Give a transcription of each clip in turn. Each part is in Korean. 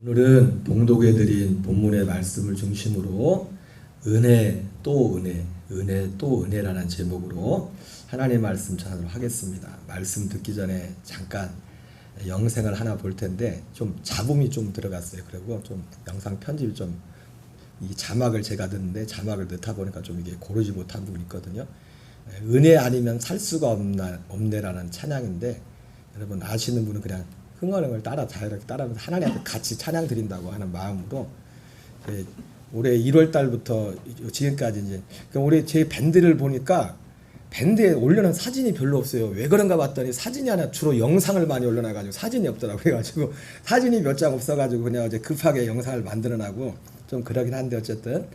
오늘은 봉독해 드린 본문의 말씀을 중심으로 은혜 또 은혜, 은혜 또 은혜라는 제목으로 하나님의 말씀 전하도록 하겠습니다. 말씀 듣기 전에 잠깐 영상을 하나 볼 텐데 좀 잡음이 좀 들어갔어요. 그리고 좀 영상 편집이 좀 이 자막을 제가 듣는데 자막을 넣다 보니까 좀 이게 고르지 못한 부분이 있거든요. 은혜 아니면 살 수가 없네라는 찬양인데 여러분 아시는 분은 그냥 흥얼흥얼 자유롭게 따라하면서 하나님한테 같이 찬양 드린다고 하는 마음으로 올해 1월 달부터 지금까지 이제 올해 제 밴드를 보니까 밴드에 올려놓은 사진이 별로 없어요. 왜 그런가 봤더니 사진이 하나 주로 영상을 많이 올려놔가지고 사진이 없더라고요. 그래가지고 사진이 몇 장 없어가지고 그냥 어제 급하게 영상을 만들어놔고 좀 그러긴 한데 어쨌든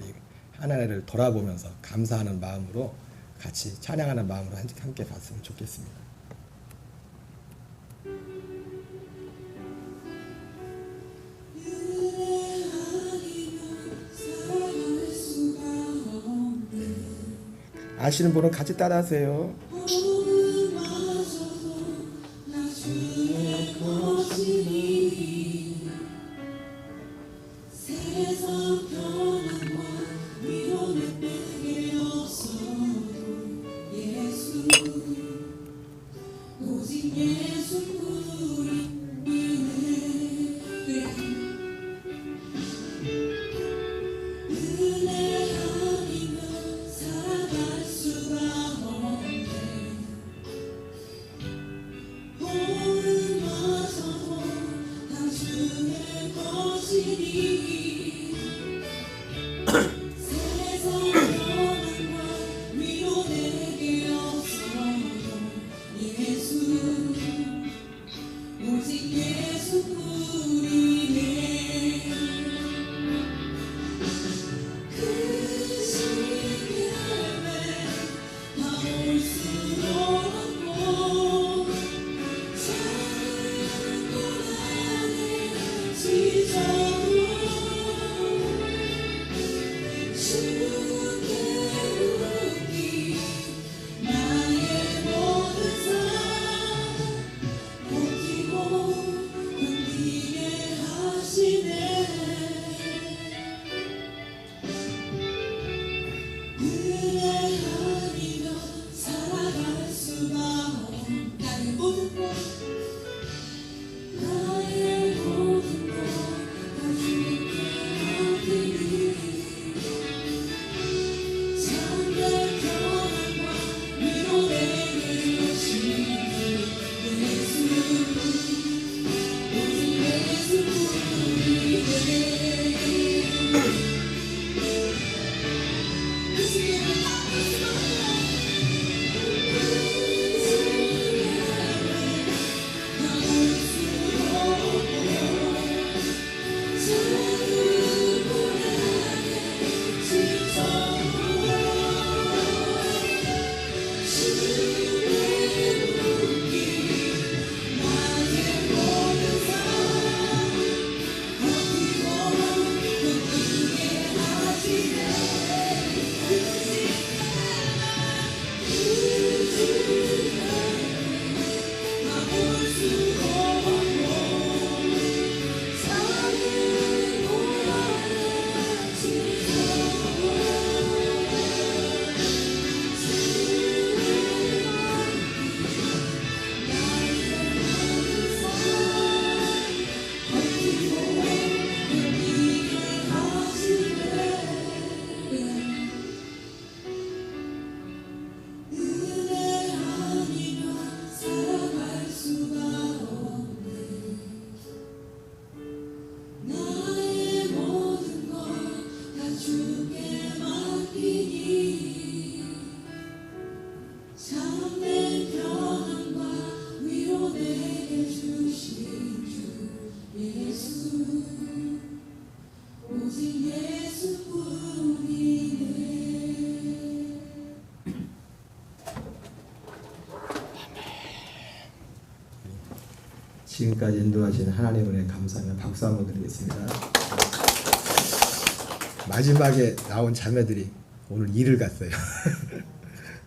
우리 하나님을 돌아보면서 감사하는 마음으로 같이 찬양하는 마음으로 함께 봤으면 좋겠습니다. 아시는 분은 같이 따라하세요. 지금까지 인도하신 하나님 은혜 감사하며 박수 한번 드리겠습니다. 마지막에 나온 자매들이 오늘 일을 갔어요.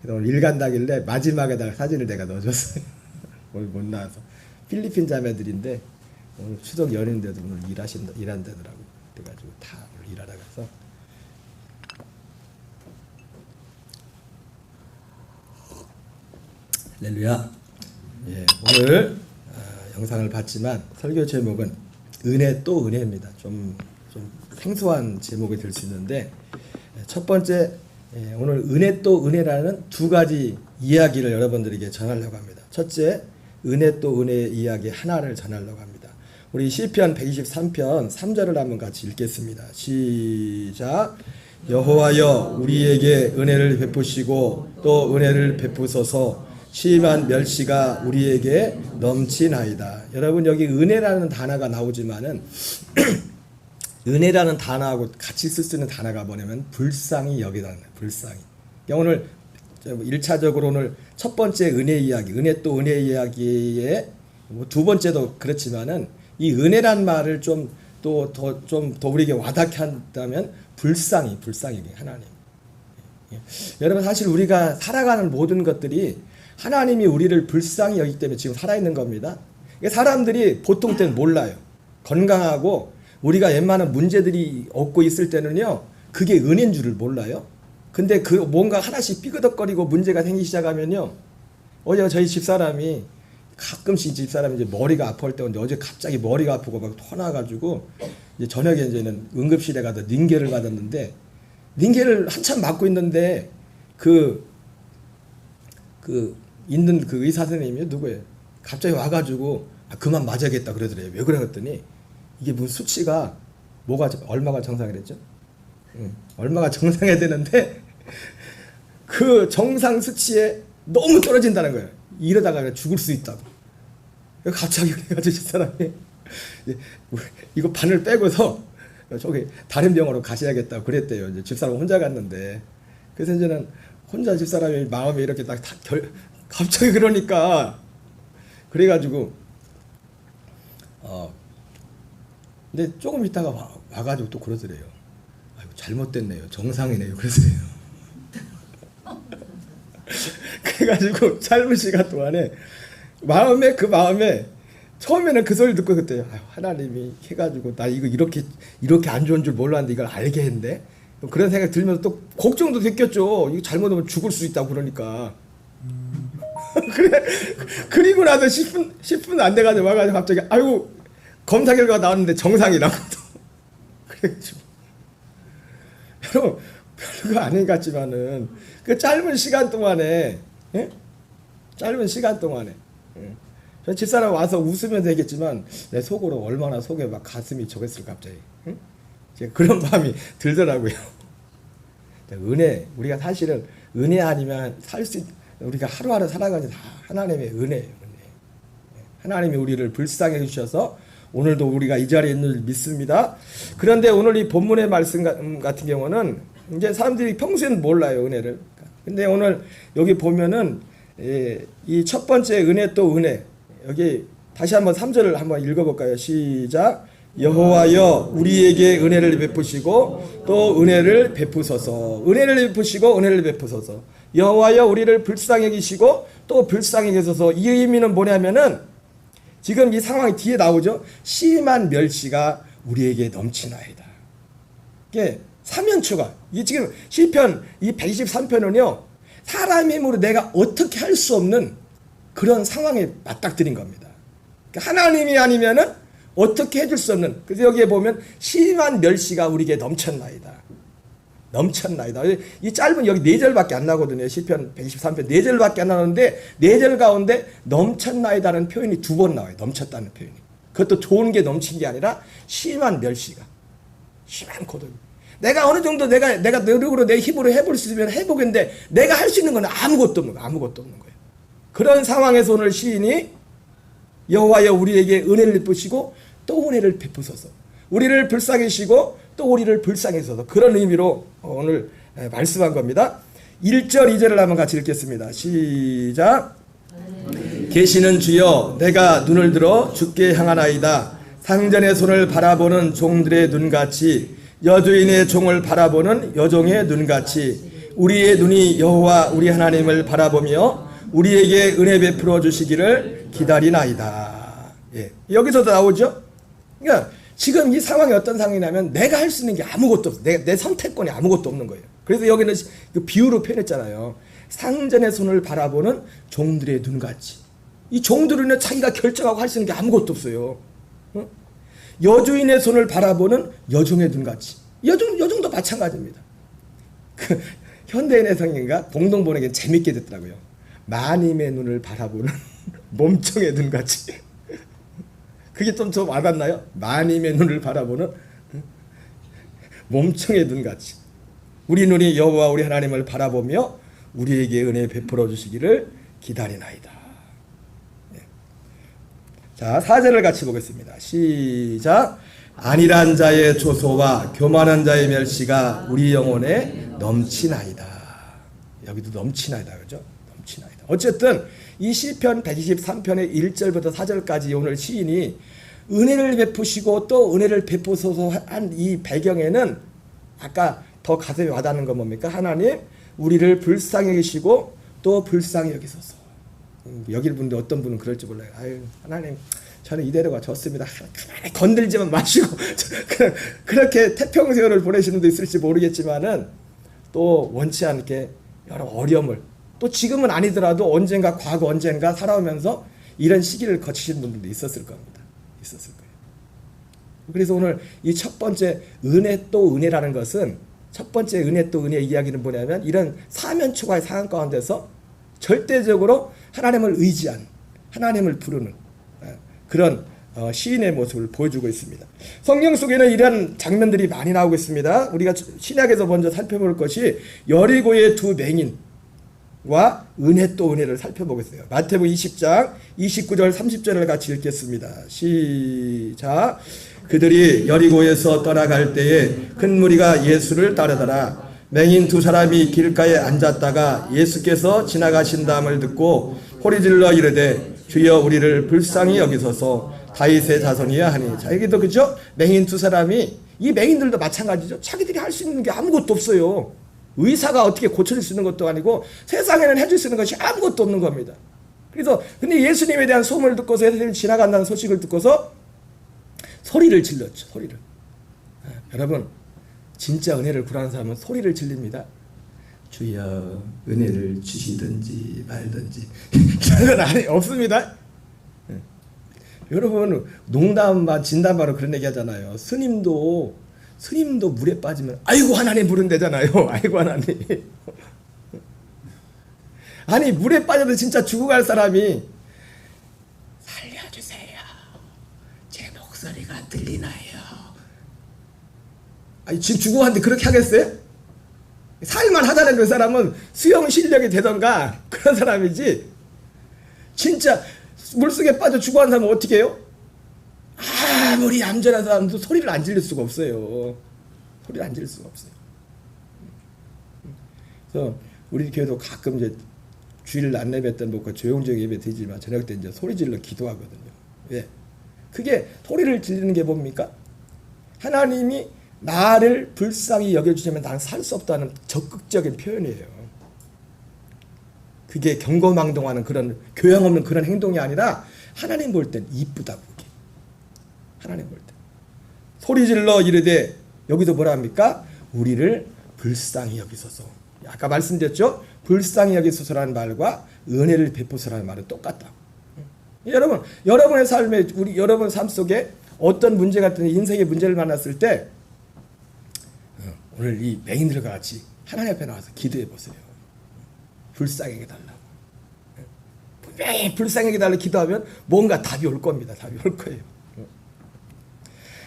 오늘 일 간다길래 마지막에다가 사진을 내가 넣어줬어요. 오늘 못 나와서 필리핀 자매들인데 오늘 추석 연휴인데도 오늘 일한다더라고. 그래가지고 다 오늘 일하러 가서. 할렐루야. 예, 오늘 영상을 봤지만 설교 제목은 은혜 또 은혜입니다. 좀 생소한 제목이 될 수 있는데, 첫 번째, 오늘 은혜 또 은혜라는 두 가지 이야기를 여러분들에게 전하려고 합니다. 첫째, 은혜 또 은혜의 이야기 하나를 전하려고 합니다. 우리 시편 123편 3절을 한번 같이 읽겠습니다. 시작. 여호와여 우리에게 은혜를 베푸시고 또 은혜를 베푸소서. 심한 멸시가 우리에게 넘치나이다. 여러분, 여기 은혜라는 단어가 나오지만은 은혜라는 단어하고 같이 쓸 수 있는 단어가 뭐냐면 불쌍히 여기다는 거예요. 불쌍히. 그러니까 오늘 1차적으로 오늘 첫 번째 은혜 이야기, 은혜 또 은혜 이야기에 두 번째도 그렇지만은 이 은혜란 말을 좀 더 우리에게 와닿게 한다면 불쌍히 하나님. 여러분, 사실 우리가 살아가는 모든 것들이 하나님이 우리를 불쌍히 여기기 때문에 지금 살아있는 겁니다. 사람들이 보통 때는 몰라요. 건강하고 우리가 웬만한 문제들이 없고 있을 때는요, 그게 은혜인 줄을 몰라요. 근데 그 뭔가 하나씩 삐그덕거리고 문제가 생기기 시작하면요, 어제 저희 집사람이 가끔씩 집사람이 이제 머리가 아플 때인데 어제 갑자기 머리가 아프고 막 토나가지고 이제 저녁에 이제는 응급실에 가서 링겔을 받았는데, 링겔을 한참 맞고 있는데 있는 그 의사 선생님이 누구예요? 갑자기 와가지고 그만 맞아야겠다 그러더래요. 왜 그래 그랬더니 이게 무슨 수치가 얼마가 정상이랬죠? 얼마가 정상해야 되는데 그 정상 수치에 너무 떨어진다는 거예요. 이러다가 죽을 수 있다고. 갑자기 그래가지고 저 사람이 이거 반을 빼고서 저기 다른 병원으로 가셔야겠다고 그랬대요. 이제 집사람 혼자 갔는데, 그래서 이제는 혼자 집사람이 마음이 이렇게 갑자기 그러니까 그래가지고 근데 조금 있다가 와가지고 또 그러더래요. 아이고 잘못됐네요. 정상이네요. 그러더래요. 그래가지고 짧은 시간 동안에 마음에 처음에는 그 소리 듣고 그때 하나님이 해가지고 나 이거 이렇게 안 좋은 줄 몰랐는데 이걸 알게 했네. 그런 생각이 들면서 또 걱정도 됐겠죠. 이거 잘못하면 죽을 수 있다고 그러니까. 그리고 나서 10분 안 돼가지고 와가지고 갑자기 아이고 검사 결과가 나왔는데 정상이라고. 그래가지고 여러분, 별거 아닌 것 같지만은 그 짧은 시간 동안에 저 집사람 와서 웃으면 되겠지만 내 속으로 얼마나 속에 막 가슴이 저겠을까 갑자기. 그런 마음이 들더라고요. 은혜, 우리가 사실은 은혜 아니면 우리가 하루하루 살아가는 다 하나님의 은혜예요. 하나님이 우리를 불쌍히 해주셔서 오늘도 우리가 이 자리에 있는 줄 믿습니다. 그런데 오늘 이 본문의 말씀 같은 경우는 이제 사람들이 평소에는 몰라요, 은혜를. 근데 오늘 여기 보면은 이 첫 번째 은혜 또 은혜, 여기 다시 한번 3절을 한번 읽어볼까요? 시작. 여호와여 우리에게 은혜를 베푸시고 또 은혜를 베푸소서. 은혜를 베푸시고 은혜를 베푸소서. 여호와여 우리를 불쌍히 여기시고 또 불쌍히 여기소서. 이 의미는 뭐냐면은 지금 이 상황이 뒤에 나오죠. 심한 멸시가 우리에게 넘치나이다. 이게 사면초가, 이게 지금 시편 이 123편은요 사람의 힘으로 내가 어떻게 할 수 없는 그런 상황에 맞닥뜨린 겁니다. 그러니까 하나님이 아니면은 어떻게 해줄 수 없는. 그래서 여기에 보면 심한 멸시가 우리에게 넘쳤나이다. 이 짧은 여기 4절밖에 안 나거든요. 시편 123편 4절밖에 안 나오는데 4절 가운데 넘쳤나이다는 표현이 2번 나와요. 넘쳤다는 표현이. 그것도 좋은 게 넘친 게 아니라 심한 멸시가, 심한 고독. 내가 어느 정도 내가 노력으로 내 힘으로 해볼 수 있으면 해보겠는데 내가 할 수 있는 건 아무것도 없는 거예요. 그런 상황에서 오늘 시인이 여호와여 우리에게 은혜를 베푸시고 또 은혜를 베푸소서. 우리를 불쌍히시고 또 우리를 불쌍히소서. 그런 의미로 오늘 말씀한 겁니다. 1절 2절을 한번 같이 읽겠습니다. 시작. 계시는 주여 내가 눈을 들어 주께 향하나이다. 상전의 손을 바라보는 종들의 눈같이 여주인의 종을 바라보는 여종의 눈같이 우리의 눈이 여호와 우리 하나님을 바라보며 우리에게 은혜 베풀어 주시기를 기다리나이다. 예. 여기서도 나오죠. 그러니까 지금 이 상황이 어떤 상황이냐면 내가 할 수 있는 게 아무것도 없어. 내 선택권이 아무것도 없는 거예요. 그래서 여기는 그 비유로 표현했잖아요. 상전의 손을 바라보는 종들의 눈같이. 이 종들은 자기가 결정하고 할 수 있는 게 아무것도 없어요. 어? 여주인의 손을 바라보는 여종의 눈같이. 여종도 마찬가지입니다. 그 현대인의 성인가 공동번역에 재밌게 됐더라고요. 마님의 눈을 바라보는 몸종의 눈같이. 그게 좀 와닿나요? 마님의 눈을 바라보는 몸종의 눈같이. 우리 눈이 여호와 우리 하나님을 바라보며 우리에게 은혜 베풀어 주시기를 기다리나이다. 자, 4절을 같이 보겠습니다. 시작. 안일한 자의 조소와 교만한 자의 멸시가 우리 영혼에 넘치나이다. 여기도 넘치나이다. 그죠? 넘치나이다. 어쨌든 이 시편 123편의 1절부터 4절까지 오늘 시인이 은혜를 베푸시고 또 은혜를 베푸소서 한 이 배경에는 아까 더 가슴에 와닿는 건 뭡니까? 하나님 우리를 불쌍히 여기시고 또 불쌍히 여기소서. 여길 분들 어떤 분은 그럴지 몰라요. 아유 하나님 저는 이대로가 좋습니다. 가만히 건들지만 마시고 그렇게 태평세월을 보내시는 분도 있을지 모르겠지만은 또 원치 않게 여러 어려움을 또 지금은 아니더라도 언젠가 과거 언젠가 살아오면서 이런 시기를 거치신 분들도 있었을 겁니다. 있었을 거예요. 그래서 오늘 이 첫 번째 은혜 또 은혜라는 것은 첫 번째 은혜 또 은혜 이야기는 뭐냐면 이런 사면초가의 상황 가운데서 절대적으로 하나님을 의지한 하나님을 부르는 그런 시인의 모습을 보여주고 있습니다. 성경 속에는 이런 장면들이 많이 나오고 있습니다. 우리가 신약에서 먼저 살펴볼 것이 여리고의 두 맹인과 은혜 또 은혜를 살펴보겠어요. 마태복음 20장 29절 30절을 같이 읽겠습니다. 시작. 그들이 여리고에서 떠나갈 때에 큰 무리가 예수를 따르더라. 맹인 두 사람이 길가에 앉았다가 예수께서 지나가신다함을 듣고 소리질러 이르되 주여 우리를 불쌍히 여기소서 다윗의 자손이야 하니. 자 여기도 그죠? 맹인 두 사람이 이 맹인들도 마찬가지죠. 자기들이 할 수 있는 게 아무것도 없어요. 의사가 어떻게 고쳐줄 수 있는 것도 아니고 세상에는 해줄 수 있는 것이 아무것도 없는 겁니다. 그래서 근데 예수님에 대한 소문을 듣고서 예수님이 지나간다는 소식을 듣고서 소리를 질렀죠. 소리를. 여러분 진짜 은혜를 구하는 사람은 소리를 질립니다. 주여 은혜를 주시든지 말든지 이런 건 없습니다. 여러분 농담반 진담반으로 그런 얘기 하잖아요. 스님도 물에 빠지면 아이고 하나님 부른대잖아요. 아이고 하나님. 아니 물에 빠져도 진짜 죽어갈 사람이 살려주세요. 제 목소리가 들리나요? 아니 지금 죽어갔는데 그렇게 하겠어요? 살만 하자는 그 사람은 수영 실력이 되던가 그런 사람이지 진짜 물속에 빠져 죽어간 사람은 어떻게 해요? 아무리 얌전한 사람도 소리를 안 지를 수가 없어요. 소리를 안 지를 수가 없어요. 그래서 우리 교회도 가끔 이제 주일 안 예배했던 목과 조용조용 예배 드리지만 저녁 때 이제 소리 질러 기도하거든요. 왜? 그게 소리를 지르는 게 뭡니까? 하나님이 나를 불쌍히 여겨주시면 나는 살 수 없다는 적극적인 표현이에요. 그게 경거망동하는 그런 교양 없는 그런 행동이 아니라 하나님 볼 땐 이쁘다고. 그게. 하나님 볼 때. 소리질러 이르되 여기도 뭐라 합니까? 우리를 불쌍히 여기소서. 아까 말씀드렸죠? 불쌍히 여기소서라는 말과 은혜를 베푸소라는 말은 똑같다. 여러분, 여러분의 삶에 여러분 삶 속에 어떤 문제 같은 인생의 문제를 만났을 때 오늘 이 맹인들과 같이 하나님 앞에 나와서 기도해 보세요. 불쌍히 해달라고. 분명히 불쌍히 해달라고 기도하면 뭔가 답이 올 겁니다. 답이 올 거예요.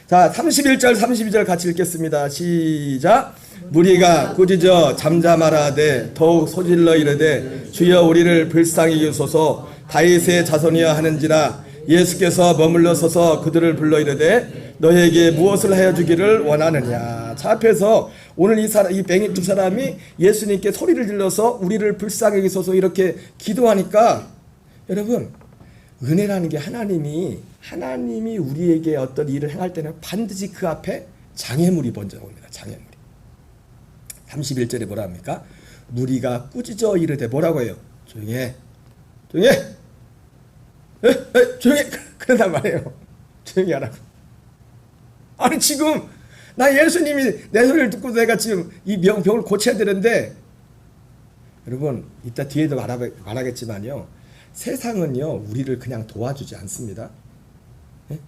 자, 31절 32절 같이 읽겠습니다. 시작. 무리가 꾸짖어 잠잠하라되 더욱 소질러 이르되 주여 우리를 불쌍히 여기소서 다윗의 자손이야 하는지라. 예수께서 머물러 서서 그들을 불러 이르되 너에게 무엇을 하여 주기를 원하느냐. 자, 앞에서 오늘 이 맹인 두 사람이 예수님께 소리를 질러서 우리를 불쌍히 여기소서 이렇게 기도하니까 여러분 은혜라는 게 하나님이 우리에게 어떤 일을 행할 때는 반드시 그 앞에 장애물이 먼저 옵니다. 장애물이. 31절에 뭐라 합니까? 무리가 꾸짖어 이르되 뭐라고 해요? 조용히 해. 조용히 해. 조용히 해. 그런단 말이에요. 조용히 하라고. 아니 지금 나 예수님이 내 소리를 듣고 내가 지금 이 병을 고쳐야 되는데, 여러분 이따 뒤에도 말하겠지만요, 세상은요 우리를 그냥 도와주지 않습니다. 예?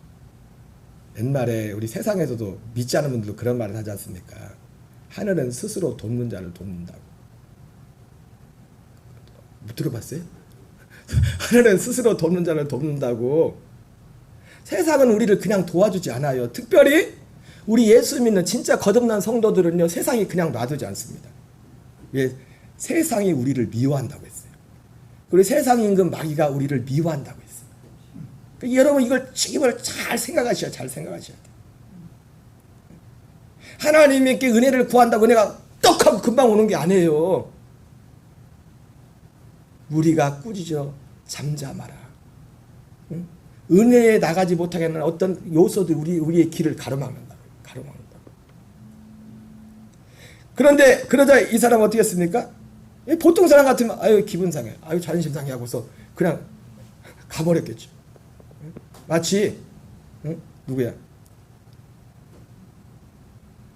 옛날에 우리 세상에서도 믿지 않는 분들도 그런 말을 하지 않습니까? 하늘은 스스로 돕는 자를 돕는다고. 못 들어봤어요? 하늘은 스스로 돕는 자를 돕는다고. 세상은 우리를 그냥 도와주지 않아요. 특별히 우리 예수 믿는 진짜 거듭난 성도들은요, 세상이 그냥 놔두지 않습니다. 왜? 세상이 우리를 미워한다고 했어요. 그리고 세상 임금 마귀가 우리를 미워한다고 했어요. 그러니까 여러분 이걸 잘 생각하셔야 돼요. 하나님께 은혜를 구한다고 은혜가 떡 하고 금방 오는 게 아니에요. 우리가 꾸짖어 잠잠하라. 응? 은혜에 나가지 못하게 하는 어떤 요소들이 우리의 길을 가로막는다. 그런데 그러자 이 사람은 어떻게 했습니까? 보통 사람 같으면 아유 기분 상해, 아유 자존심 상해 하고서 그냥 가버렸겠죠. 마치 누구야?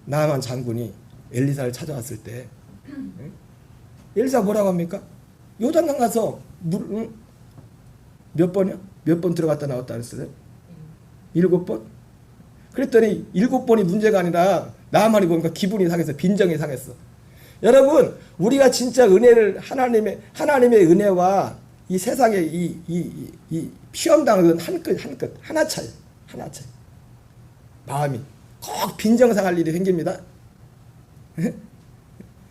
나만 장군이 엘리사를 찾아왔을 때 엘리사 뭐라고 합니까? 요단강 가서 몇 번이요? 몇 번 들어갔다 나왔다 그랬어요? 7번? 그랬더니 7번이 문제가 아니라 나만이 보니까 기분이 상해서 빈정이 상했어. 여러분 우리가 진짜 은혜를 하나님의 은혜와 이 세상의 이 시험당은 한 끗 하나 차이. 마음이 꼭 빈정상할 일이 생깁니다.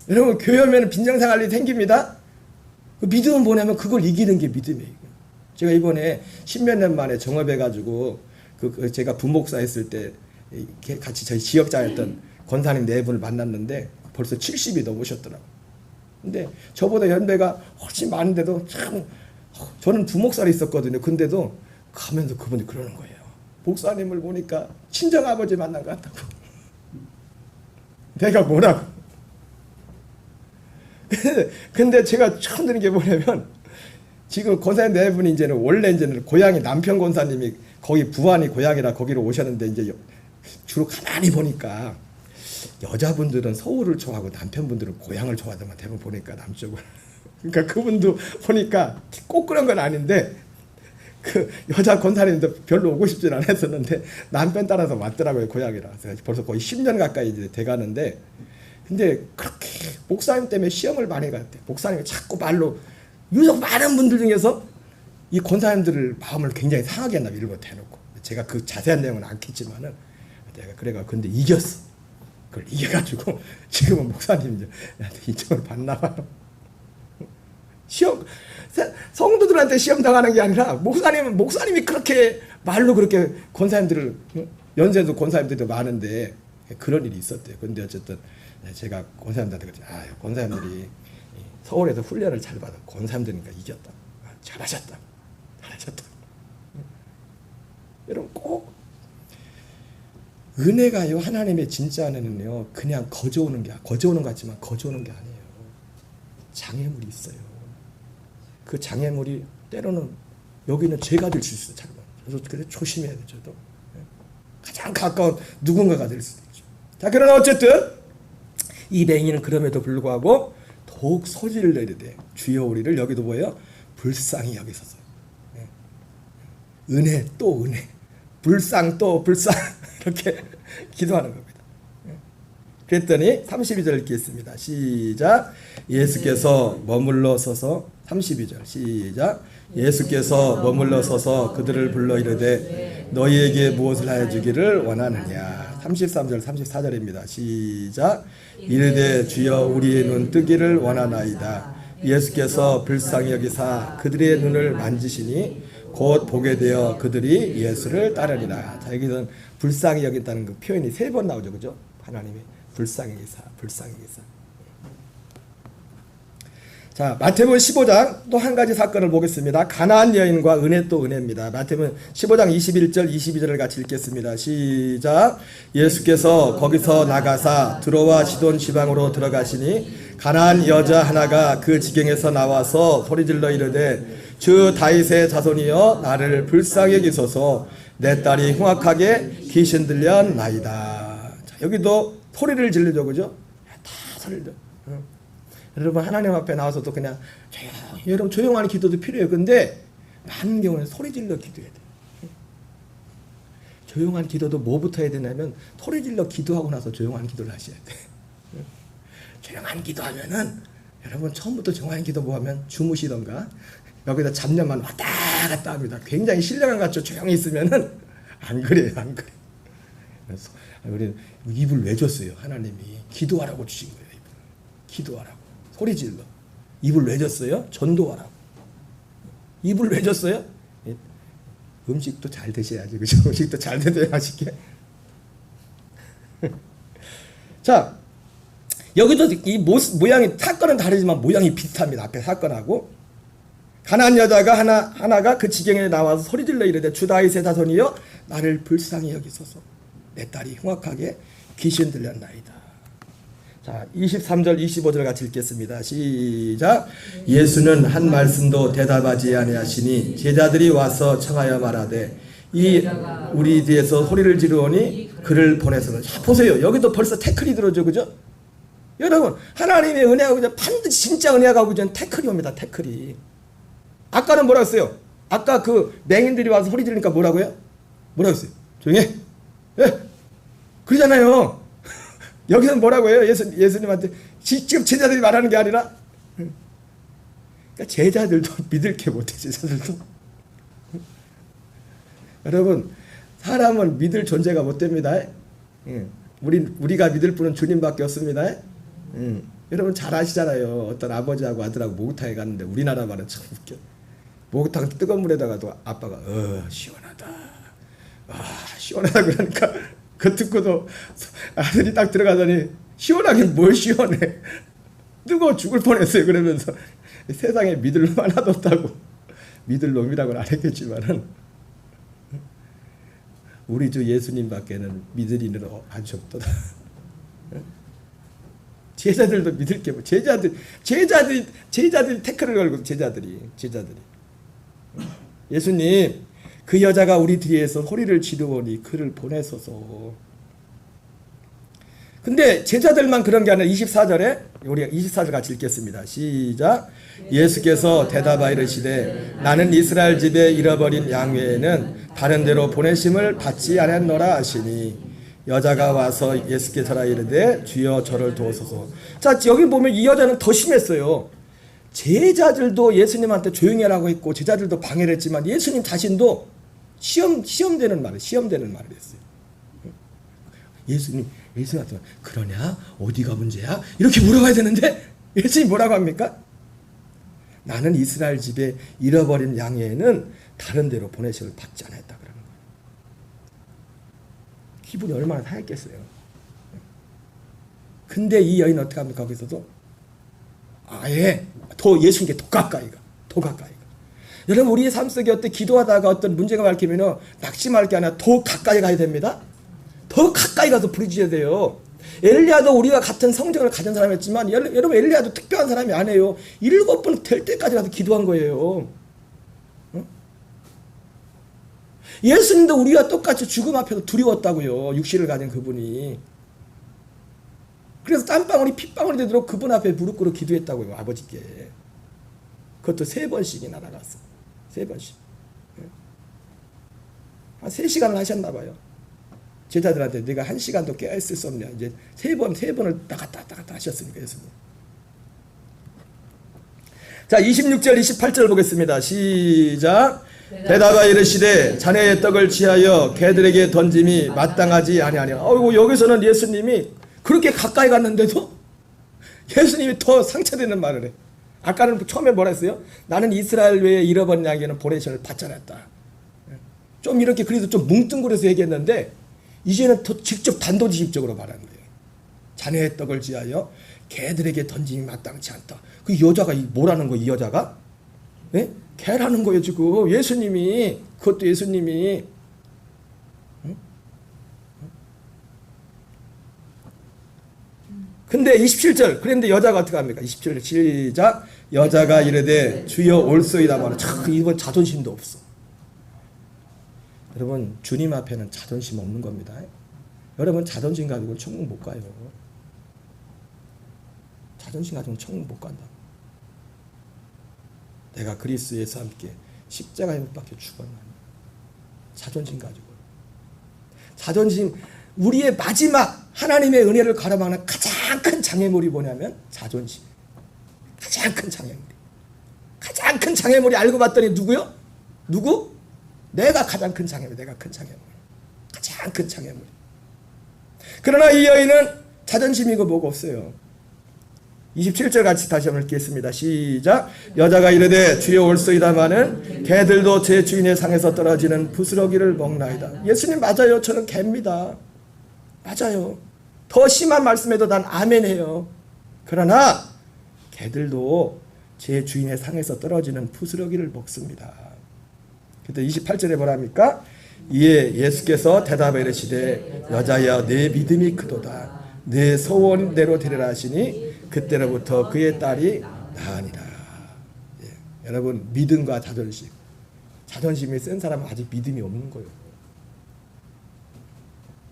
여러분 교회 오면 빈정상할 일이 생깁니다. 그 믿음을 보내면 그걸 이기는 게 믿음이에요. 제가 이번에 10몇 년 만에 정업해가지고 제가 부목사 했을 때 같이 저희 지역장했던 권사님 4분을 만났는데 벌써 70이 넘으셨더라고요. 근데 저보다 연배가 훨씬 많은데도 참, 저는 부목사로 있었거든요. 근데도 가면서 그분이 그러는 거예요. 목사님을 보니까 친정아버지 만난 것 같다고. 내가 뭐라고. 근데 제가 처음 드는 게 뭐냐면, 지금 권사님 4분이 이제는 고향이 남편 권사님이 거기 부안이 고향이라 거기로 오셨는데, 이제 주로 가만히 보니까 여자분들은 서울을 좋아하고 남편분들은 고향을 좋아하더만 대부분 보니까 남쪽을. 그러니까 그분도 보니까 꼭 그런 건 아닌데, 그 여자 권사님도 별로 오고 싶진 않았었는데 남편 따라서 왔더라고요, 고향이라. 벌써 거의 10년 가까이 이제 돼가는데, 근데 그렇게 목사님 때문에 시험을 많이 갔대. 목사님이 자꾸 말로 유독 많은 분들 중에서 이 권사님들을 마음을 굉장히 상하게 했나 일부러 대놓고. 제가 그 자세한 내용은 않겠지만은 내가 그래가 근데 이겼어. 그걸 이겨가지고 지금은 목사님 이제 인정을 받나 봐요. 시험 성도들한테 시험 당하는 게 아니라 목사님이 그렇게 말로 그렇게 권사님들을, 연세도 권사님들도 많은데 그런 일이 있었대요. 근데 어쨌든 제가 권사님들한테 그랬더니 권사님들이 서울에서 훈련을 잘 받아 권사님들이니까 이겼다. 잘하셨다. 여러분 꼭 은혜가요, 하나님의 진짜 은혜는요 그냥 거저오는 것 같지만 거저오는 게 아니에요. 장애물이 있어요. 그 장애물이 때로는 여기는 죄가 될 수 있어요. 그래서 조심해야 돼요. 저도 가장 가까운 누군가가 될 수도 있죠. 자, 그러나 어쨌든 이 맹인은 그럼에도 불구하고 더욱 소리를 내야 돼. 주여 우리를, 여기도 뭐예요? 불쌍히 여기소서. 은혜 또 은혜, 불쌍 또 불쌍 이렇게 기도하는 겁니다. 그랬더니 32절 읽겠습니다. 시작. 예수께서 머물러 서서, 32절 시작. 예수께서 머물러 서서 그들을 불러 이르되 너희에게 무엇을 하여 주기를 원하느냐. 33절 34절입니다. 시작. 이르되 주여 우리의 눈 뜨기를 원하나이다. 예수께서 불쌍히 여기사 그들의 눈을 만지시니 곧 보게 되어 그들이 예수를 따르리라. 자, 여기서는 불쌍히 여긴다는 그 표현이 3번 나오죠. 그죠? 하나님이 불쌍히 여기사. 자, 마태복음 15장 또 한 가지 사건을 보겠습니다. 가나안 여인과 은혜 또 은혜입니다. 마태복음 15장 21절 22절을 같이 읽겠습니다. 시작. 예수께서 거기서 나가사 드로와 시돈 지방으로 들어가시니 가나안 여자 하나가 그 지경에서 나와서 소리질러 이르되 주 다윗의 자손이여 나를 불쌍히 여기소서. 내 딸이 흉악하게 귀신 들렸나이다. 자, 여기도 소리를 질르죠, 그죠? 다 소리를. 여러분 하나님 앞에 나와서도 그냥 여러분 조용한 기도도 필요해요. 근데 많은 경우는 소리 질러 기도해야 돼요. 조용한 기도도 뭐부터 해야 되냐면 소리 질러 기도하고 나서 조용한 기도를 하셔야 돼. 조용한 기도하면은 여러분 처음부터 조용한 기도 뭐 하면 주무시던가 여기다 잡념만 왔다 갔다 합니다. 굉장히 신령한 것 같죠. 조용히 있으면은 안 그래요, 안 그래. 그래서 우리 입을 왜 줬어요? 하나님이 기도하라고 주신 거예요. 입을. 기도하라고 소리 질러. 입을 왜 줬어요? 전도하라고. 입을 왜 줬어요? 음식도 잘 드셔야지, 그죠? 음식도 잘 드셔야 맛있게. 자, 여기도 이 모양이 사건은 다르지만 모양이 비슷합니다. 앞에 사건하고 가난한 여자가 하나가 그 지경에 나와서 소리질러 이르되 주 다윗의 자손이여 나를 불쌍히 여기소서 내 딸이 흉악하게 귀신 들렸나이다. 자, 23절 25절 같이 읽겠습니다. 시작. 예수는 한 말씀도 대답하지 아니하시니 제자들이 와서 청하여 말하되 이 우리 뒤에서 소리를 지르오니 그를 보내서. 자, 보세요. 여기도 벌써 태클이 들어오죠, 그죠? 여러분 하나님의 은혜가 그냥 반드시 진짜 은혜가 오면 태클이 옵니다. 태클이. 아까는 뭐라고 했어요? 아까 그 맹인들이 와서 소리 지르니까 뭐라고요? 뭐라고 했어요? 조용히 해. 예? 그러잖아요. 여기서는 뭐라고 해요? 예수님한테 지금 제자들이 말하는 게 아니라 그러니까 제자들도 믿을 게 못해. 제자들도. 여러분 사람은 믿을 존재가 못 됩니다. 우리가 믿을 분은 주님밖에 없습니다. 여러분 잘 아시잖아요. 어떤 아버지하고 아들하고 목욕탕에 갔는데 우리나라 말은 참 웃겨. 목욕탕 뜨거운 물에다가도 아빠가 시원하다. 시원하다 그러니까 그 듣고도 아들이 딱 들어가더니 시원하긴 뭘 시원해. 뜨거워 죽을 뻔했어요. 그러면서 세상에 믿을 놈 하나도 없다고. 믿을 놈이라고는 안 했겠지만은 우리 주 예수님밖에는 믿을 이는 아주 없도다. 제자들도 믿을 게 뭐. 제자들이 태클을 걸고 제자들이. 예수님 그 여자가 우리 뒤에서 소리를 지르오니 그를 보내소서. 근데 제자들만 그런 게 아니라 24절에 우리가 24절 같이 읽겠습니다. 시작. 예수께서 대답하여 이르시되 나는 이스라엘 집에 잃어버린 양 외에는 다른 데로 보내심을 받지 않았노라 하시니 여자가 와서 예수께 절하 이르되 주여 저를 도우소서. 자, 여기 보면 이 여자는 더 심했어요. 제자들도 예수님한테 조용히 하라고 했고 제자들도 방해를 했지만 예수님 자신도 시험되는 말을 했어요. 예수님한테 그러냐? 어디가 문제야? 이렇게 물어봐야 되는데 예수님 뭐라고 합니까? 나는 이스라엘 집에 잃어버린 양에는 다른 데로 보내심을 받지 않았다 그러는 거예요. 기분이 얼마나 상했겠어요. 근데 이 여인은 어떻게 합니까? 거기서도 아예 더 예수님께 더 가까이 가. 여러분 우리의 삶 속에 어떤 기도하다가 어떤 문제가 밝히면 낙심할 게 아니라 더 가까이 가야 됩니다. 더 가까이 가서 부르짖어야 돼요. 엘리야도 우리와 같은 성정을 가진 사람이었지만 여러분 엘리야도 특별한 사람이 아니에요. 7번 될 때까지 가서 기도한 거예요. 예수님도 우리와 똑같이 죽음 앞에서 두려웠다고요. 육신을 가진 그분이. 그래서 땀방울이 핏방울이 되도록 그분 앞에 무릎 꿇어 기도했다고요. 아버지께. 그것도 3번씩이나 나갔어. 3번씩. 한 3시간을 하셨나 봐요. 제자들한테 내가 1시간도 깨어있을 수 없냐. 이제 3번을 나갔다 하셨으니까 예수님. 자, 26절 28절 보겠습니다. 시작. 대답하여 이르시되 자네의 떡을 취하여 개들에게 던짐이 마땅하지 아니하냐. 여기서는 예수님이 그렇게 가까이 갔는데도 예수님이 더 상처되는 말을 해. 아까는 처음에 뭐라 했어요? 나는 이스라엘 외에 잃어버린 양에게는 보내심을 받지 않았다. 좀 이렇게 그래도 좀 뭉뚱그려서 얘기했는데 이제는 더 직접 단도직입적으로 말하는 거예요. 자네의 떡을 취하여 개들에게 던짐이 마땅치 않다. 그 여자가 뭐라는 거예요? 이 여자가? 네? 개라는 거예요 지금. 예수님이. 그것도 예수님이. 근데 27절 그런데 여자가 어떻게 합니까? 27절 시작. 여자가 이르되 주여 올소이다 말은 참 이번 자존심도 없어. 여러분 주님 앞에는 자존심 없는 겁니다. 여러분 자존심 가지고 천국 못 가요. 자존심 가지고 천국 못 간다. 내가 그리스도 예수와 함께 십자가에 못 박혀 죽었나니. 자존심 가지고. 자존심, 우리의 마지막 하나님의 은혜를 가로막는 가장 큰 장애물이 뭐냐면 자존심. 가장 큰 장애물이. 가장 큰 장애물이 알고 봤더니 누구요? 누구? 내가 가장 큰 장애물. 내가 큰 장애물. 가장 큰 장애물. 그러나 이 여인은 자존심이고 뭐고 없어요. 27절 같이 다시 한번 읽겠습니다. 시작. 여자가 이르되 주여 올소이다마는 개들도 제 주인의 상에서 떨어지는 부스러기를 먹나이다. 예수님 맞아요. 저는 개입니다. 맞아요. 더 심한 말씀에도 난 아멘해요. 그러나 개들도 제 주인의 상에서 떨어지는 부스러기를 먹습니다. 그때 28절에 뭐랍니까? 이에 예수께서 대답하여 이르시되 여자여 내 믿음이 크도다. 내 소원대로 되리라 하시니 그때로부터 그의 딸이 나으니라. 예. 여러분 믿음과 자존심. 자존심이 센 사람은 아직 믿음이 없는 거예요.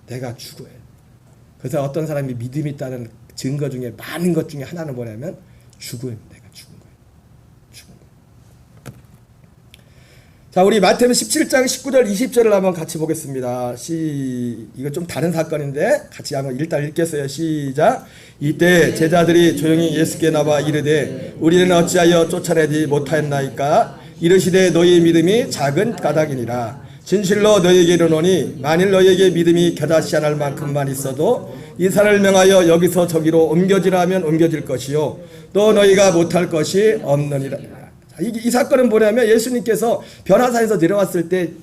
내가 죽어야 해. 그래서 어떤 사람이 믿음이 있다는 증거 중에 많은 것 중에 하나는 뭐냐면 죽어요. 내가 죽은 거예요. 죽은 거예요. 자, 우리 마태복음 17장 19절 20절을 한번 같이 보겠습니다. 이거 좀 다른 사건인데 같이 한번 일단 읽겠어요. 시작. 이때 제자들이 조용히 예수께 나와 이르되 우리는 어찌하여 쫓아내지 못하였나이까? 이르시되 너희의 믿음이 작은 까닭이니라. 진실로 너희에게 이르노니 만일 너희에게 믿음이 겨자씨 한 알 만큼만 있어도 이 산을 명하여 여기서 저기로 옮겨지라 하면 옮겨질 것이요 또 너희가 못할 것이 없느니라. 이 사건은 뭐냐면 예수님께서 변화산에서 내려왔을 때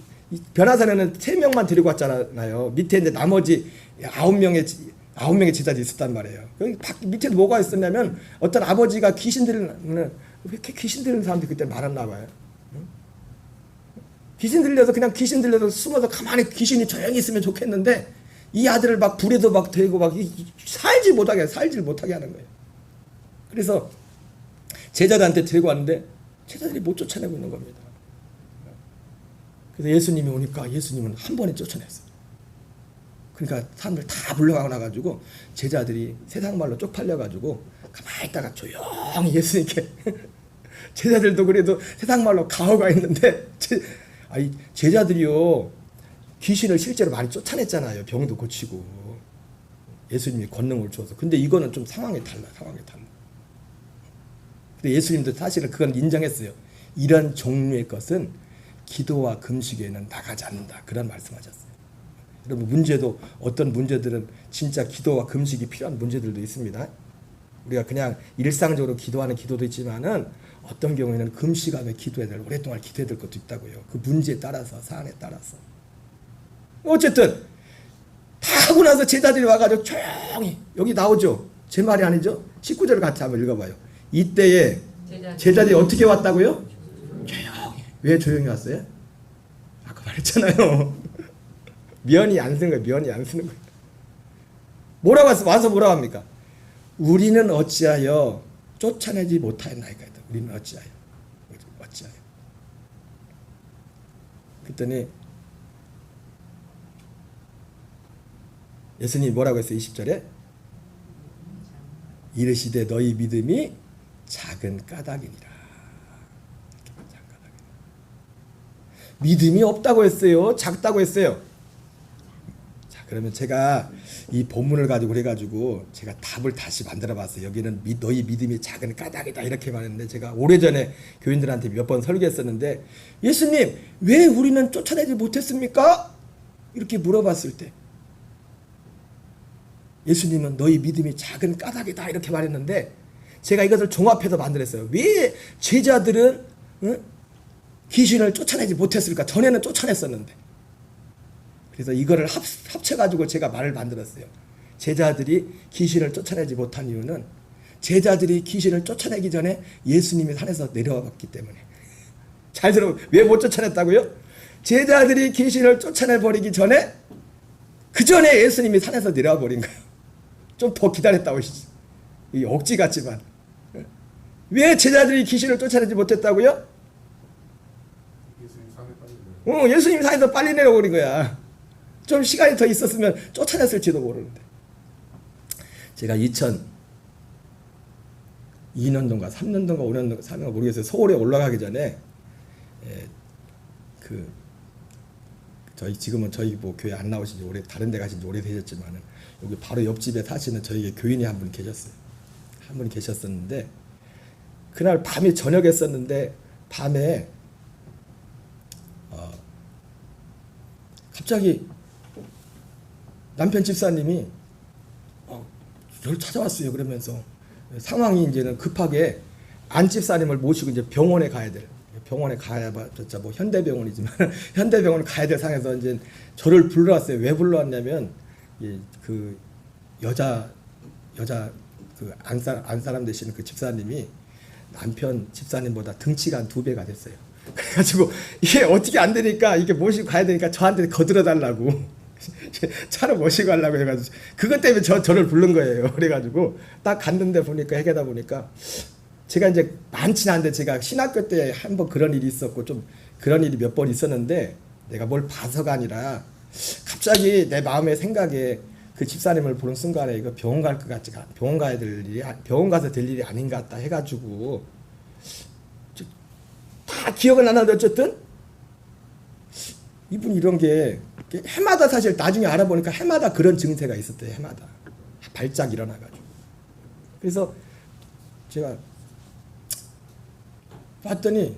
변화산에는 3명만 데리고 왔잖아요. 밑에 이제 나머지 9명의 제자들이 있었단 말이에요. 밑에 뭐가 있었냐면 어떤 아버지가 귀신 들리는 사람들이 그때 많았나 봐요. 귀신 들려서 그냥 귀신 들려서 숨어서 가만히 귀신이 조용히 있으면 좋겠는데 이 아들을 막 불에도 막 대고 막 살질 못하게 하는 거예요. 그래서 제자들한테 데리고 왔는데 제자들이 못 쫓아내고 있는 겁니다. 그래서 예수님이 오니까 예수님은 한 번에 쫓아냈어요. 그러니까 사람들 다 불러가고 나가지고 제자들이 세상 말로 쪽팔려가지고 가만히 있다가 조용히 예수님께 제자들도 그래도 세상 말로 가오가 있는데 제자들이요 귀신을 실제로 많이 쫓아냈잖아요. 병도 고치고 예수님이 권능을 주어서. 근데 이거는 좀 상황이 달라. 근데 예수님도 사실은 그건 인정했어요. 이런 종류의 것은 기도와 금식에는 나가지 않는다. 그런 말씀하셨어요. 여러분 문제도 어떤 문제들은 진짜 기도와 금식이 필요한 문제들도 있습니다. 우리가 그냥 일상적으로 기도하는 기도도 있지만은 어떤 경우에는 금식하며 기도해야 될 오랫동안 기도해야 될 것도 있다고요. 그 문제에 따라서 사안에 따라서. 어쨌든 다 하고 나서 제자들이 와가지고 조용히 여기 나오죠. 제 말이 아니죠. 19절을 같이 한번 읽어봐요. 이때에 제자들이 어떻게 왔다고요? 조용히. 왜 조용히 왔어요? 아까 말했잖아요. 면이 안 쓰는 거예요. 면이 안 쓰는 거예요. 뭐라고 와서 뭐라고 합니까? 우리는 어찌하여 쫓아내지 못하였나이까. 우리는 어찌하여. 그랬더니 예수님이 뭐라고 했어요? 20절에 이르시되 너희 믿음이 작은 까닭이니라. 믿음이 없다고 했어요? 작다고 했어요? 자, 그러면 제가 이 본문을 가지고 그래가지고 제가 답을 다시 만들어 봤어요. 여기는 너희 믿음이 작은 까닭이다 이렇게 말했는데 제가 오래전에 교인들한테 몇 번 설교했었는데 예수님 왜 우리는 쫓아내지 못했습니까? 이렇게 물어봤을 때 예수님은 너희 믿음이 작은 까닭이다 이렇게 말했는데 제가 이것을 종합해서 만들었어요. 왜 제자들은 귀신을 쫓아내지 못했을까? 전에는 쫓아냈었는데. 그래서 이거를 합쳐가지고 제가 말을 만들었어요. 제자들이 귀신을 쫓아내지 못한 이유는 제자들이 귀신을 쫓아내기 전에 예수님이 산에서 내려와 봤기 때문에. 잘 들어. 왜 못 쫓아냈다고요? 제자들이 귀신을 쫓아내버리기 전에 그 전에 예수님이 산에서 내려와 버린 거예요. 좀 더 기다렸다고 이 억지 같지만. 왜 제자들이 귀신을 쫓아내지 못했다고요? 예수님 산에서 빨리 내려오는 거야. 좀 시간이 더 있었으면 쫓아냈을지도 모르는데. 제가 2002년도인가 3년도인가 5년도인가 4년도인가 모르겠어요. 서울에 올라가기 전에 지금은 저희 뭐 교회 안 나오신 지 다른 데 가신 지 오래되셨지만은 여기 바로 옆집에 사시는 저희 교인이 한 분 계셨어요. 한 분이 계셨었는데 그날 밤에 저녁에 썼는데 밤에 갑자기 남편 집사님이 저를 찾아왔어요. 그러면서 상황이 이제는 급하게 안 집사님을 모시고 이제 병원에 가야 될, 병원에 가야봤자 뭐 현대병원이지만 현대병원 가야 될 상황에서 이제 저를 불러왔어요. 왜 불러왔냐면 그 여자 그 안 사람 되시는 그 집사님이 남편 집사님보다 등치가 한 2배가 됐어요. 그래가지고 이게 어떻게 안 되니까 이게 모시고 가야 되니까 저한테 거들어 달라고 차로 모시고 가려고 해가지고 그것 때문에 저를 부른 거예요. 그래가지고 딱 갔는데 보니까 해결하다 보니까 제가 이제 많지는 않은데 제가 신학교 때 한번 그런 일이 있었고 좀 그런 일이 몇 번 있었는데 내가 뭘 봐서가 아니라 갑자기 내 마음의 생각에 그 집사님을 보는 순간에 이거 병원 갈 것 같지가 병원 가서 될 일이 아닌 것 같다 해가지고 다 기억은 안 나는데 어쨌든 이분 이런 게 해마다 사실 나중에 알아보니까 해마다 그런 증세가 있었대요. 해마다 발작 일어나가지고 그래서 제가 봤더니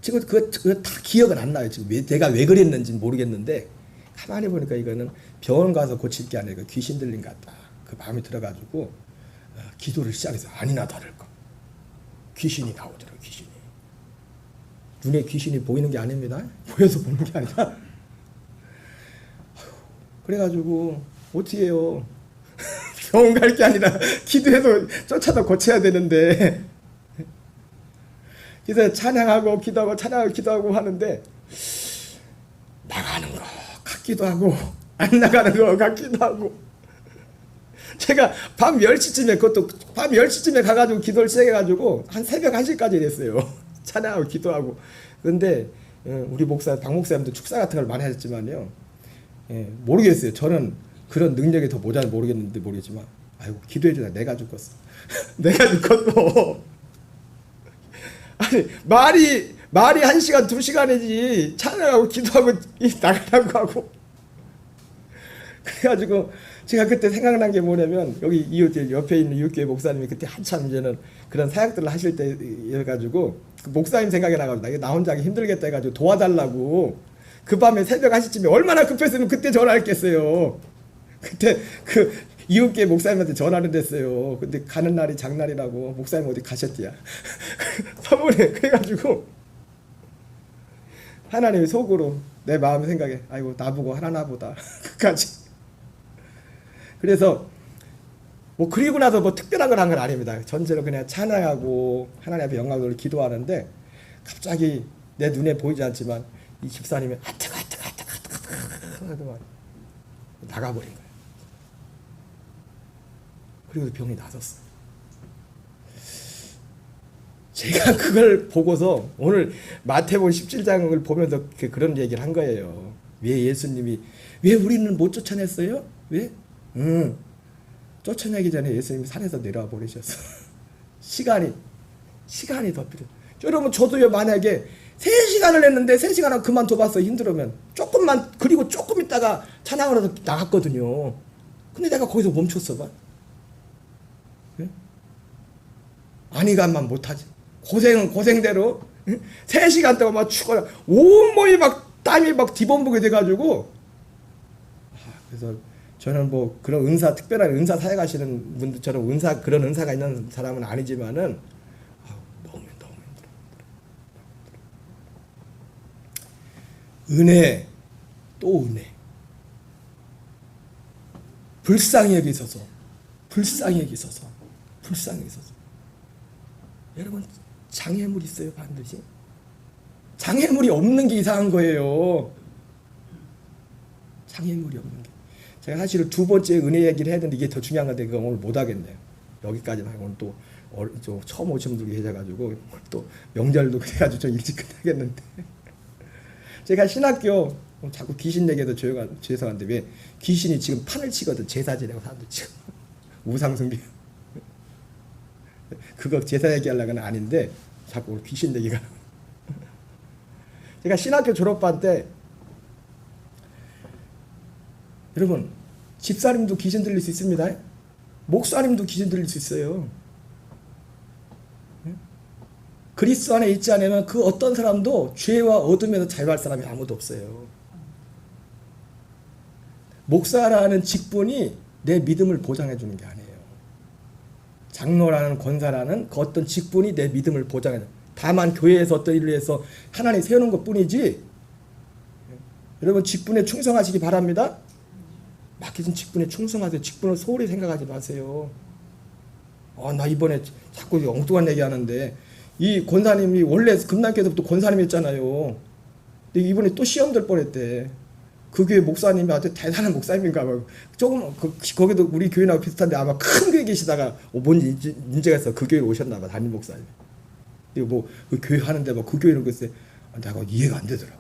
지금 그거 다 기억은 안 나요. 지금 내가 왜 그랬는지는 모르겠는데 가만히 보니까 이거는 병원 가서 고칠 게 아니라 귀신 들린 것 같다. 그 마음이 들어가지고 기도를 시작해서 아니나 다를까 귀신이 나오더라고요. 귀신이 눈에 귀신이 보이는 게 아닙니다. 보여서 보는 게 아니라 그래가지고 어떻게 해요. 병원 갈 게 아니라 기도해서 쫓아다 고쳐야 되는데 그래서 찬양하고 기도하고 찬양하고 기도하고 하는데 나가는 거 같기도 하고 안 나가는 거 같기도 하고 제가 밤 10시쯤에 그것도 밤 10시쯤에 가가지고 기도를 시작해가지고 한 새벽 1시까지 됐어요. 찬양하고 기도하고. 그런데 우리 박 목사님도 축사 같은 걸 많이 하셨지만요. 모르겠어요. 저는 그런 능력이 더 모자는 모르겠지만 아이고 기도해주다 내가 죽었어. 내가 죽었고 아니 말이 1시간 2시간이지 찬양하고 기도하고 나가라고 하고 그래가지고 제가 그때 생각난 게 뭐냐면 여기 옆에 있는 이웃교회 목사님이 그때 한참 이제는 그런 사역들을 하실 때여가지고 그 목사님 생각이 나가지고 나 혼자 하기 힘들겠다 해가지고 도와달라고 그 밤에 새벽 1시쯤에 얼마나 급했으면 그때 전화했겠어요. 그때 그 이웃교회 목사님한테 전화를 했어요. 근데 가는 날이 장날이라고 목사님 어디 가셨디야. 서울에 그래가지고 하나님이 속으로 내 마음 생각에 아이고 나보고 하나 보다 끝까지. 그래서 뭐 그리고 나서 뭐 특별한 걸 한 건 아닙니다. 전체로 그냥 찬양하고 하나님 앞에 영광을 돌리고 기도하는데 갑자기 내 눈에 보이지 않지만 이 집사님이 아뜨거 나가버린 거예요. 그리고 병이 나섰어요. 제가 그걸 보고서 오늘 마태복음 17장을 보면서 그런 얘기를 한 거예요. 왜 예수님이 왜 우리는 못 쫓아냈어요? 왜? 쫓아내기 전에 예수님이 산에서 내려와 버리셨어. 시간이 더 필요해. 여러분 저도요 만약에 3시간을 했는데 3시간을 그만둬봤어 힘들으면 조금만 그리고 조금 있다가 찬양을 해서 나갔거든요. 근데 내가 거기서 멈췄어 봐. 네? 아니간만 못하지. 고생은 고생대로 3시간 동안 막 죽어요. 온몸이 막 땀이 막 뒤범벅이 돼가지고 그래서 저는 뭐 그런 특별한 은사 사역하시는 분들처럼 그런 은사가 있는 사람은 아니지만은 너무 힘들어. 은혜 또 은혜. 불쌍히 여기소서. 여러분 장애물 있어요 반드시. 장애물이 없는 게 이상한 거예요. 장애물이 없는 게. 제가 사실은 2번째 은혜 얘기를 해야 되는데 이게 더 중요한 건데 그거 오늘 못 하겠네요. 여기까지만 하고 오늘 또 처음 오신 분들이 계셔가지고 또 명절도 그래가지고 좀 일찍 끝나겠는데 제가 신학교 자꾸 귀신 얘기해도 죄송한데 왜 귀신이 지금 판을 치거든. 제사 지내고 사람들 지금 우상숭배 그거 제사 얘기하려고는 아닌데 자꾸 귀신 얘기가 제가 신학교 졸업반 때 여러분 집사님도 귀신 들릴 수 있습니다. 목사님도 귀신 들릴 수 있어요. 그리스도 안에 있지 않으면 그 어떤 사람도 죄와 어둠에서 자유할 사람이 아무도 없어요. 목사라는 직분이 내 믿음을 보장해 주는 게 아니에요. 장로라는 권사라는 그 어떤 직분이 내 믿음을 보장해 줘. 다만 교회에서 어떤 일을 해서 하나님 세우는 것 뿐이지. 여러분 직분에 충성하시기 바랍니다. 맡기신 직분에 충성하세요. 직분을 소홀히 생각하지 마세요. 나 이번에 자꾸 엉뚱한 얘기하는데 이 권사님이 원래 금남교회부터 권사님이었잖아요. 근데 이번에 또 시험 들 뻔했대. 그 교회 목사님이 아주 대단한 목사님인가 봐. 조금 거기도 우리 교회랑 비슷한데 아마 큰 교회 계시다가 뭔 문제가 있어 그 교회로 오셨나 봐. 담임 목사님. 이거 뭐 그 교회 하는데 막 그 교회는 글쎄 내가 이해가 안 되더라.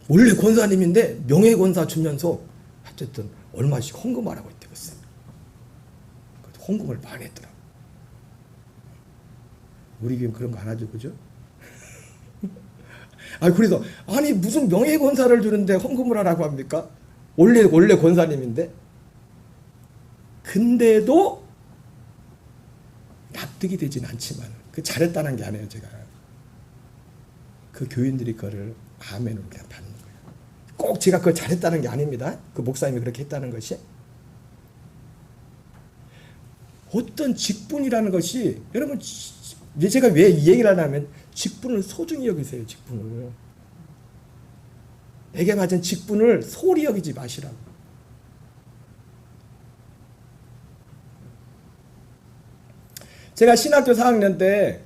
원래 권사님인데 명예권사 주면서 어쨌든 얼마씩 헌금하라고 했대 글쎄. 헌금을 많이 했더라. 우리 교회는 그런 거 안 하죠, 그죠? 그래서 아니 무슨 명예권사를 주는데 헌금을 하라고 합니까? 원래 권사님인데. 근데도 납득이 되진 않지만 그 잘했다는 게 아니에요. 제가 그 교인들이 그거를 아멘으로 그냥 받는 거예요. 꼭 제가 그걸 잘했다는 게 아닙니다. 그 목사님이 그렇게 했다는 것이. 어떤 직분이라는 것이 여러분 제가 왜 이 얘기를 하냐면 직분을 소중히 여기세요. 직분을. 내게 맞은 직분을 소홀히 여기지 마시라고. 제가 신학교 4학년 때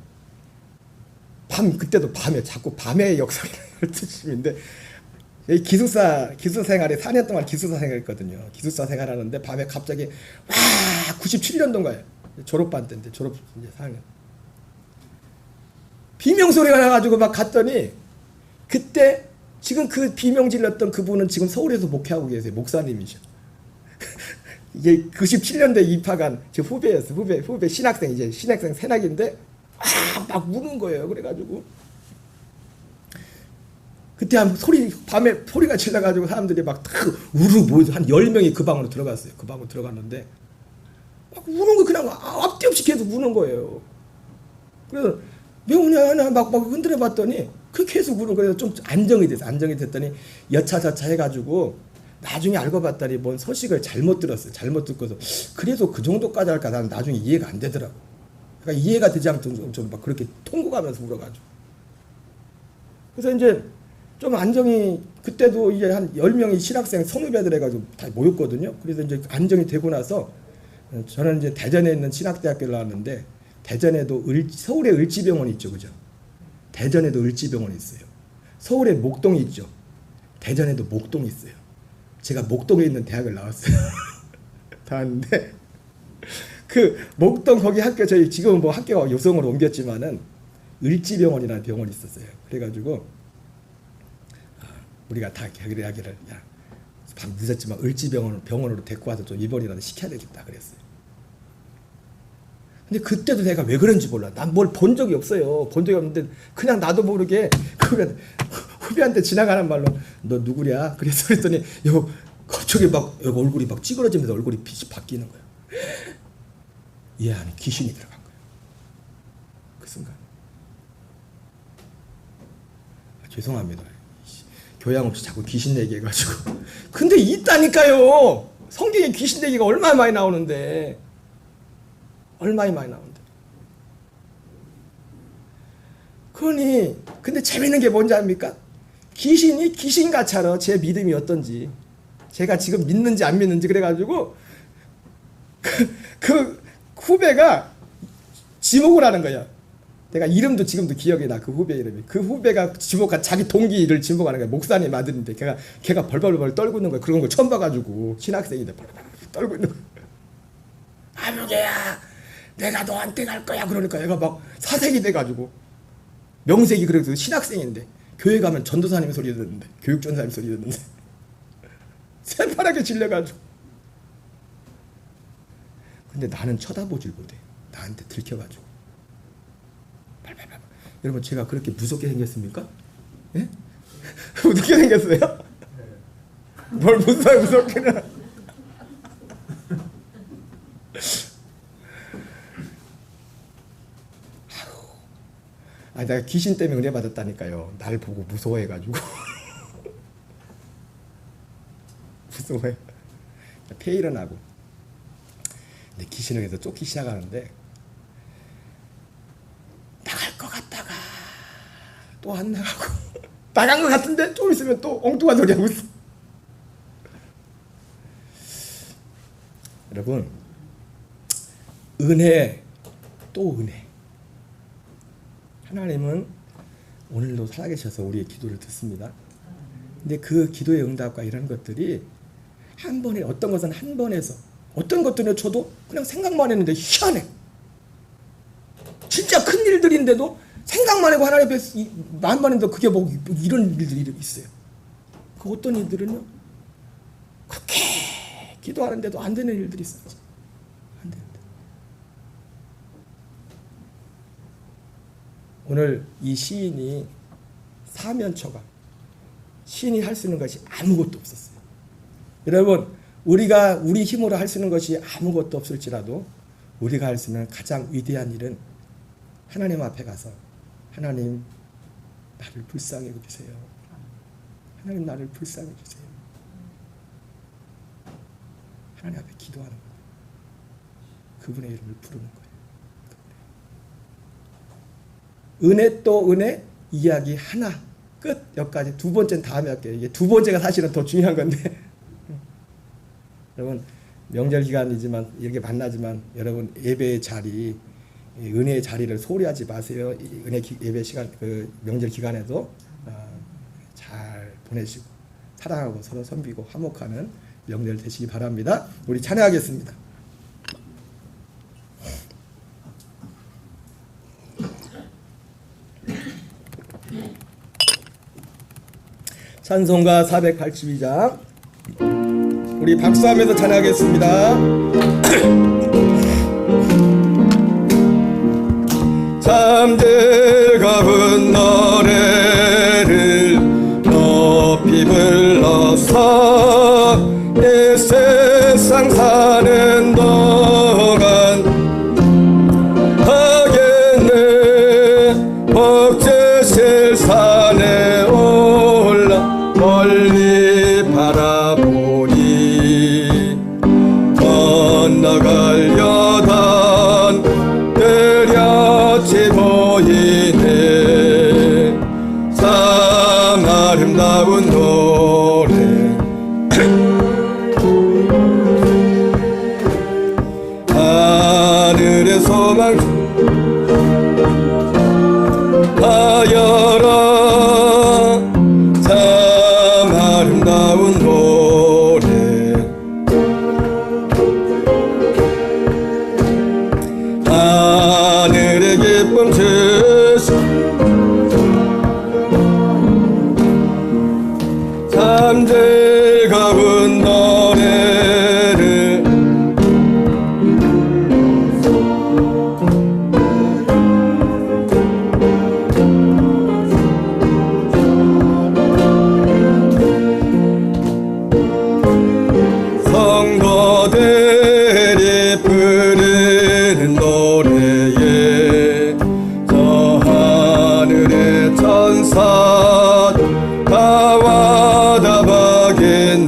그때도 밤에 자꾸 밤의 역사를 뜻인데 기숙사 생활에 4년 동안 기숙사 생활했거든요. 기숙사 생활하는데 밤에 갑자기 97년도인가요? 졸업반 때인데 졸업 이제 4학년. 비명 소리가 나가지고 막 갔더니 그때 지금 그 비명 질렀던 그분은 지금 서울에서 목회하고 계세요. 목사님이셔. 이게 97년도에 입학한 제 후배였어요. 후배 신학생 이제 신학생 새낙인데 막 우는 거예요. 그래가지고 그때 밤에 소리가 질러가지고 사람들이 막 모여서 한 10명이 그 방으로 들어갔어요. 그 방으로 들어갔는데 막 우는 거 그냥 앞뒤 없이 계속 우는 거예요. 그래서 왜 우냐 막 흔들어 봤더니 그 계속 우는 거예요. 좀 안정이 됐더니 여차저차 해가지고 나중에 알고 봤더니 뭔 소식을 잘못 들었어요. 잘못 듣고서 그래도 그 정도까지 할까 나는 나중에 이해가 안 되더라고. 그러니까 이해가 되지 않던 좀 막 그렇게 통곡하면서 울어가지고. 그래서 이제 좀 안정이 그때도 이제 한 10명이 신학생 선후배들 해가지고 다 모였거든요. 그래서 이제 안정이 되고 나서 저는 이제 대전에 있는 신학대학교를 나왔는데 대전에도 서울에 을지병원이 있죠, 그죠? 대전에도 을지병원이 있어요. 서울에 목동이 있죠. 대전에도 목동이 있어요. 제가 목동에 있는 대학을 나왔어요. 나왔는데 그 목동 거기 학교 저희 지금은 뭐 학교가 요성으로 옮겼지만은 을지병원이라는 병원이 있었어요. 그래가지고 우리가 다 이야기를 밤 늦었지만 을지병원으로 데리고 와서 좀 입원이라도 시켜야 되겠다 그랬어요. 근데 그때도 내가 왜 그런지 몰라. 난 뭘 본 적이 없어요. 본 적이 없는데 그냥 나도 모르게 후배한테 지나가는 말로 너 누구냐? 그랬더니 갑자기 막 얼굴이 막 찌그러지면서 얼굴이 빛이 바뀌는 거야. 얘 안에 귀신이 들어간 거야. 그 순간. 죄송합니다. 교양 없이 자꾸 귀신 얘기해가지고. 근데 있다니까요. 성경에 귀신 얘기가 얼마나 많이 나오는데. 얼마나 많이 나오는데. 그러니 근데 재밌는 게 뭔지 압니까? 귀신이 귀신같이 제 믿음이 어떤지 제가 지금 믿는지 안 믿는지 그래가지고 그 후배가 지목을 하는 거야. 내가 이름도 지금도 기억이 나. 그 후배 이름이. 그 후배가 지목한 자기 동기를 지목하는 거야. 목사님 아들인데 걔가 벌벌벌 떨고 있는 거야. 그런 걸 처음 봐가지고 신학생인데 벌벌벌 떨고 있는 거야. 아무개야 내가 너한테 갈 거야. 그러니까 얘가 막 사색이 돼가지고 명색이 그래도 신학생인데 교회 가면 전도사님 소리 듣는데, 교육전사님 소리 듣는데 새파랗게 질려가지고. 근데 나는 쳐다보질 못해. 나한테 들켜가지고. 여러분, 제가 그렇게 무섭게 생겼습니까? 예? 어떻게 생겼어요? 뭘 무섭게는. 내가 귀신 때문에 은혜 받았다니까요. 날 보고 무서워해가지고. 무서워해. 폐 일어나고. 근데 귀신을 해서 쫓기 시작하는데, 나갈 것 같다가 또 안 나가고, 나간 것 같은데 좀 있으면 또 엉뚱한 소리 하고 있어. 여러분, 은혜 또 은혜. 하나님은 오늘도 살아계셔서 우리의 기도를 듣습니다. 근데 그 기도의 응답과 이런 것들이 한 번에, 어떤 것은 한 번에서, 어떤 것들은 저도 그냥 생각만 했는데 희한해. 진짜 큰 일들인데도 생각만 하고 하나님 앞에 마음만 했는데 그게 뭐 이런 일들이 있어요. 그 어떤 일들은요, 그렇게 기도하는데도 안 되는 일들이 있어요. 안 되는데. 오늘 이 시인이 사면초가, 시인이 할 수 있는 것이 아무것도 없었어요. 여러분, 우리가 우리 힘으로 할 수 있는 것이 아무것도 없을지라도 우리가 할 수 있는 가장 위대한 일은 하나님 앞에 가서, 하나님 나를 불쌍히 여기세요. 하나님 나를 불쌍히 여기세요. 하나님 앞에 기도하는 거예요. 그분의 이름을 부르는 거예요. 은혜 또 은혜, 이야기 하나 끝. 여기까지. 두 번째는 다음에 할게요. 이게 두 번째가 사실은 더 중요한 건데. 여러분, 명절 기간이지만 이렇게 만나지만 여러분 예배의 자리, 은혜의 자리를 소홀히 하지 마세요. 은혜 예배 시간, 그 명절 기간에도 잘 보내시고 사랑하고 서로 섬기고 화목하는 명절 되시기 바랍니다. 우리 찬양하겠습니다. 찬송가 482장 우리 박수하면서 찬양하겠습니다. 참 즐거운 노래를 높이 불러서 이 세상 사는 동안 하겠네. 복제실 산에 올라 멀리 바라보니 건너가려던 느려지 보이네. 참 아름다운 노래 하늘의 소망 하여라. 참 아름다운 노래 하늘의 기쁨 주시 참 즐거운 노래를 성도들이 부르는 노래에 저 하늘의 천사 다 와닿겠네.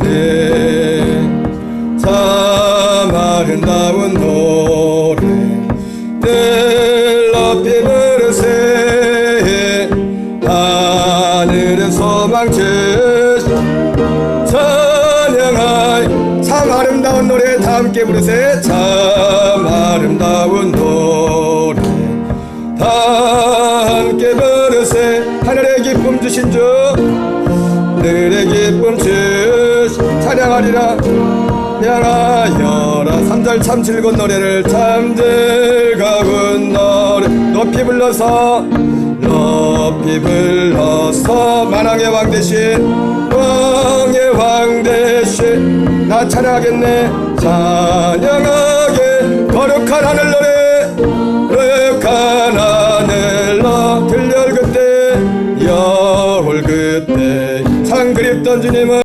참 아름다운 노래 늘 높이 부르세. 하늘의 소망 주시 찬양하이. 참 아름다운 노래 다 함께 부르세. 참 아름다운 노래 다 함께 부르세. 하늘의 기쁨 주신 주 하늘의 기쁨 주시 찬양하리라. 향하여라. 3절 참 즐거운 노래를 참 즐거운 노래 높이 불러서 높이 불러서 만왕의 왕 대신 왕의 왕 대신 나 찬양하겠네. 찬양하게 거룩한 하늘 노래 거룩한 하늘로 들려올 그때 여울 그때 상 그립던 주님은